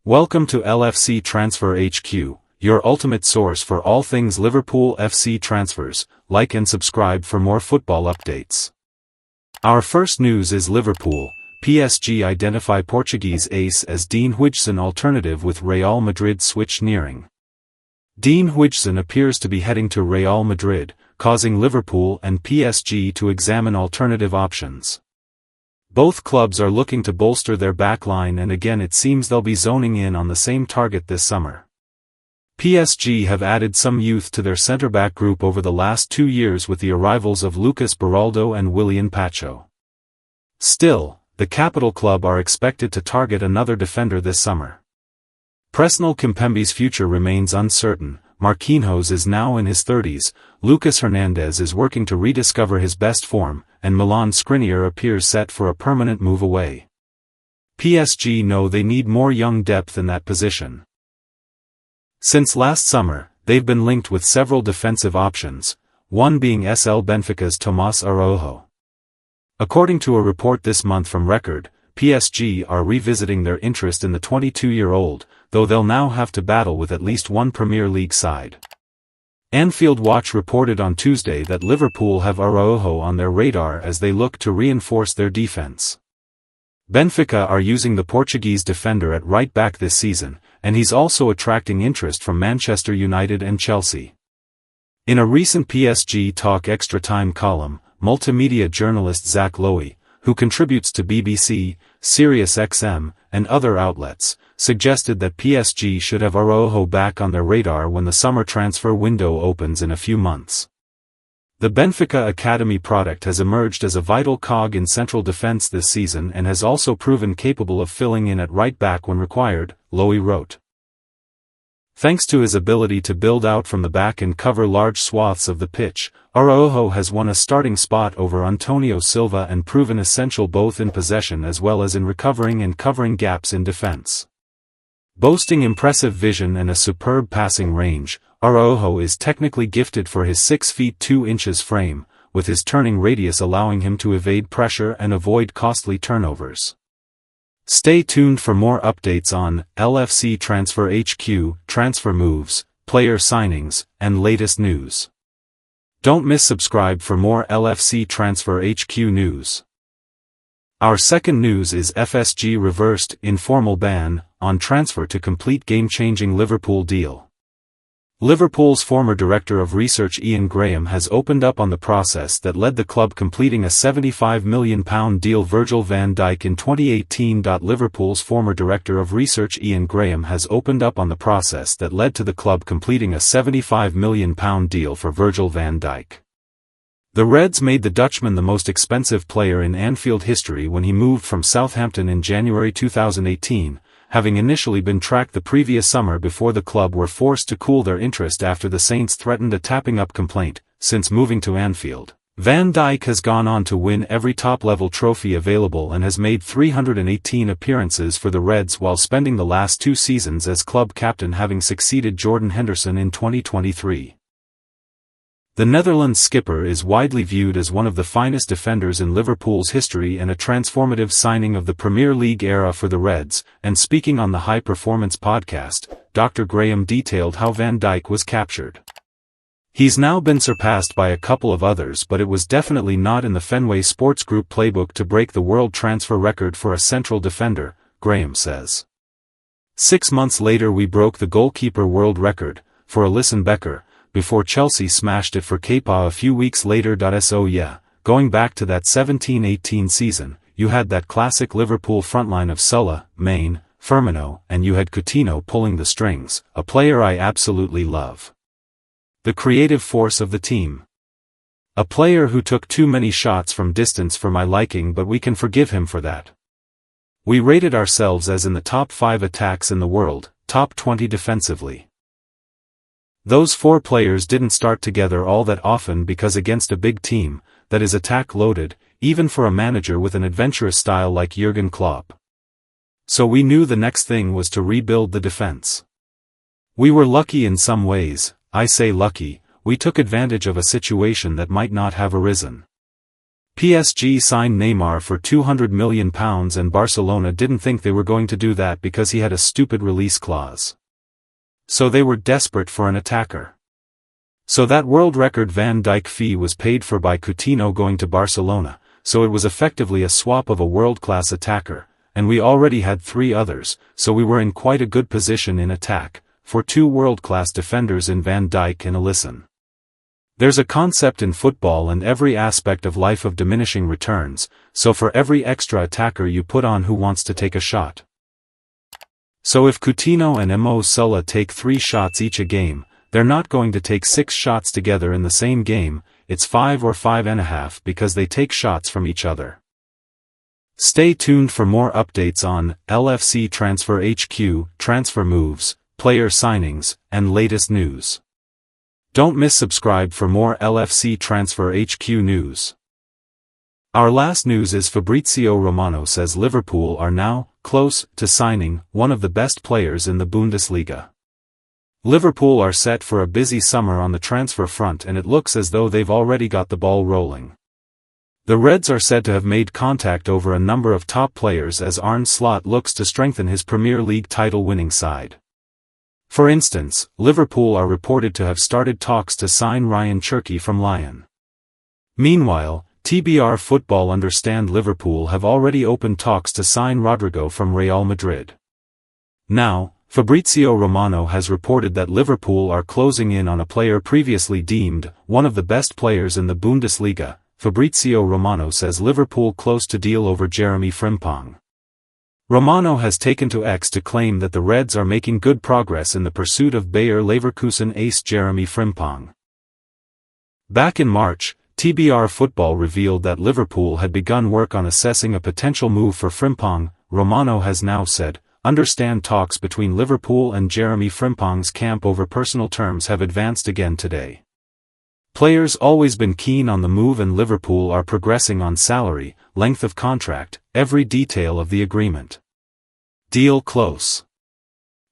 Welcome to LFC Transfer HQ, your ultimate source for all things Liverpool FC transfers. Like and subscribe for more football updates. Our first news is Liverpool. PSG identify Portuguese ace as Dean Huijsen alternative with Real Madrid switch nearing. Dean Huijsen appears to be heading to Real Madrid, causing Liverpool and PSG to examine alternative options. Both clubs are looking to bolster their backline, and again it seems they'll be zoning in on the same target this summer. PSG have added some youth to their centre-back group over the last 2 years with the arrivals of Lucas Beraldo and Willian Pacho. Still, the capital club are expected to target another defender this summer. Presnel Kimpembe's future remains uncertain. Marquinhos is now in his 30s, Lucas Hernandez is working to rediscover his best form, and Milan Skriniar appears set for a permanent move away. PSG know they need more young depth in that position. Since last summer, they've been linked with several defensive options, one being SL Benfica's Tomás Araujo. According to a report this month from Record, PSG are revisiting their interest in the 22-year-old, though they'll now have to battle with at least one Premier League side. Anfield Watch reported on Tuesday that Liverpool have Araujo on their radar as they look to reinforce their defense. Benfica are using the Portuguese defender at right back this season, and he's also attracting interest from Manchester United and Chelsea. In a recent PSG Talk Extra Time column, multimedia journalist Zach Lowy, who contributes to BBC, SiriusXM, and other outlets, suggested that PSG should have Araujo back on their radar when the summer transfer window opens in a few months. The Benfica Academy product has emerged as a vital cog in central defence this season and has also proven capable of filling in at right back when required, Lowy wrote. Thanks to his ability to build out from the back and cover large swaths of the pitch, Araujo has won a starting spot over Antonio Silva and proven essential both in possession as well as in recovering and covering gaps in defense. Boasting impressive vision and a superb passing range, Araujo is technically gifted for his 6 feet 2 inches frame, with his turning radius allowing him to evade pressure and avoid costly turnovers. Stay tuned for more updates on LFC Transfer HQ, transfer moves, player signings, and latest news. Don't miss subscribe for more LFC Transfer HQ news. Our second news is FSG reversed informal ban on transfer to complete game-changing Liverpool deal. Liverpool's former director of research Ian Graham has opened up on the process that led the club completing a £75 million deal Virgil van Dijk in 2018. Liverpool's former director of research Ian Graham has opened up on the process that led to the club completing a £75 million deal for Virgil van Dijk. The Reds made the Dutchman the most expensive player in Anfield history when he moved from Southampton in January 2018, having initially been tracked the previous summer before the club were forced to cool their interest after the Saints threatened a tapping-up complaint. Since moving to Anfield, Van Dijk has gone on to win every top-level trophy available and has made 318 appearances for the Reds while spending the last 2 seasons as club captain, having succeeded Jordan Henderson in 2023. The Netherlands skipper is widely viewed as one of the finest defenders in Liverpool's history and a transformative signing of the Premier League era for the Reds, and speaking on the High Performance podcast, Dr. Graham detailed how Van Dijk was captured. He's now been surpassed by a couple of others, but it was definitely not in the Fenway Sports Group playbook to break the world transfer record for a central defender, Graham says. 6 months later we broke the goalkeeper world record, for Alisson Becker, before Chelsea smashed it for Kepa a few weeks later. So yeah, going back to that 17-18 season, you had that classic Liverpool frontline of Sulla, Maine, Firmino, and you had Coutinho pulling the strings, a player I absolutely love. The creative force of the team. A player who took too many shots from distance for my liking, but we can forgive him for that. We rated ourselves as in the top 5 attacks in the world, top 20 defensively. Those 4 players didn't start together all that often because against a big team, that is attack-loaded, even for a manager with an adventurous style like Jurgen Klopp. So we knew the next thing was to rebuild the defense. We were lucky in some ways. I say lucky, we took advantage of a situation that might not have arisen. PSG signed Neymar for £200 million and Barcelona didn't think they were going to do that because he had a stupid release clause. So they were desperate for an attacker. So that world record Van Dijk fee was paid for by Coutinho going to Barcelona, so it was effectively a swap of a world-class attacker, and we already had 3 others, so we were in quite a good position in attack, for 2 world-class defenders in Van Dijk and Huijsen. There's a concept in football and every aspect of life of diminishing returns, so for every extra attacker you put on who wants to take a shot. So if Coutinho and Mo Salah take 3 shots each a game, they're not going to take 6 shots together in the same game, it's 5 or 5.5 because they take shots from each other. Stay tuned for more updates on LFC Transfer HQ, transfer moves, player signings, and latest news. Don't miss subscribe for more LFC Transfer HQ news. Our last news is Fabrizio Romano says Liverpool are now close to signing one of the best players in the Bundesliga. Liverpool are set for a busy summer on the transfer front and it looks as though they've already got the ball rolling. The Reds are said to have made contact over a number of top players as Arne Slot looks to strengthen his Premier League title-winning side. For instance, Liverpool are reported to have started talks to sign Ryan Cherki from Lyon. Meanwhile, TBR Football understand Liverpool have already opened talks to sign Rodrigo from Real Madrid. Now, Fabrizio Romano has reported that Liverpool are closing in on a player previously deemed one of the best players in the Bundesliga. Fabrizio Romano says Liverpool close to deal over Jeremy Frimpong. Romano has taken to X to claim that the Reds are making good progress in the pursuit of Bayer Leverkusen ace Jeremy Frimpong. Back in March, TBR Football revealed that Liverpool had begun work on assessing a potential move for Frimpong. Romano has now said, understand talks between Liverpool and Jeremy Frimpong's camp over personal terms have advanced again today. Players always been keen on the move and Liverpool are progressing on salary, length of contract, every detail of the agreement. Deal close.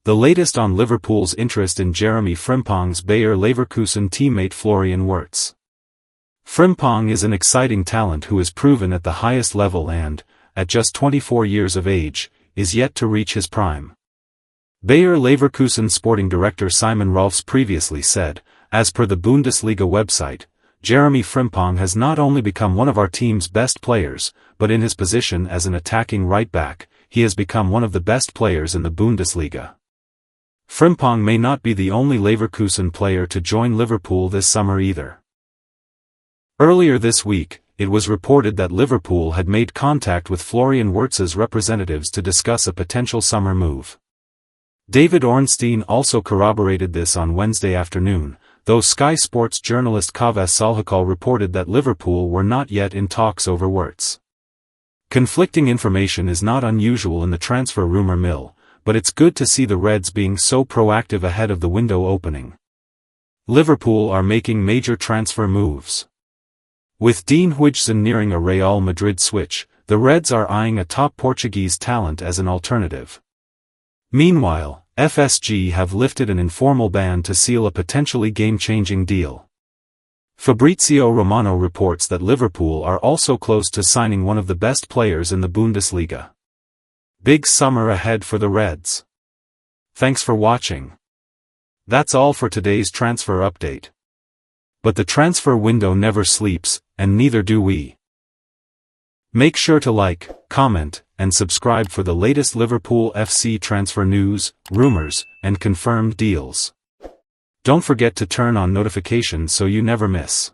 The latest on Liverpool's interest in Jeremy Frimpong's Bayer Leverkusen teammate Florian Wirtz. Frimpong is an exciting talent who is proven at the highest level and, at just 24 years of age, is yet to reach his prime. Bayer Leverkusen sporting director Simon Rolfs previously said, as per the Bundesliga website, Jeremy Frimpong has not only become one of our team's best players, but in his position as an attacking right-back, he has become one of the best players in the Bundesliga. Frimpong may not be the only Leverkusen player to join Liverpool this summer either. Earlier this week, it was reported that Liverpool had made contact with Florian Wirtz's representatives to discuss a potential summer move. David Ornstein also corroborated this on Wednesday afternoon, though Sky Sports journalist Kaveh Salhakal reported that Liverpool were not yet in talks over Wirtz. Conflicting information is not unusual in the transfer rumor mill, but it's good to see the Reds being so proactive ahead of the window opening. Liverpool are making major transfer moves. With Dean Huijsen nearing a Real Madrid switch, the Reds are eyeing a top Portuguese talent as an alternative. Meanwhile, FSG have lifted an informal ban to seal a potentially game-changing deal. Fabrizio Romano reports that Liverpool are also close to signing one of the best players in the Bundesliga. Big summer ahead for the Reds. Thanks for watching. That's all for today's transfer update. But the transfer window never sleeps, and neither do we. Make sure to like, comment, and subscribe for the latest Liverpool FC transfer news, rumors, and confirmed deals. Don't forget to turn on notifications so you never miss.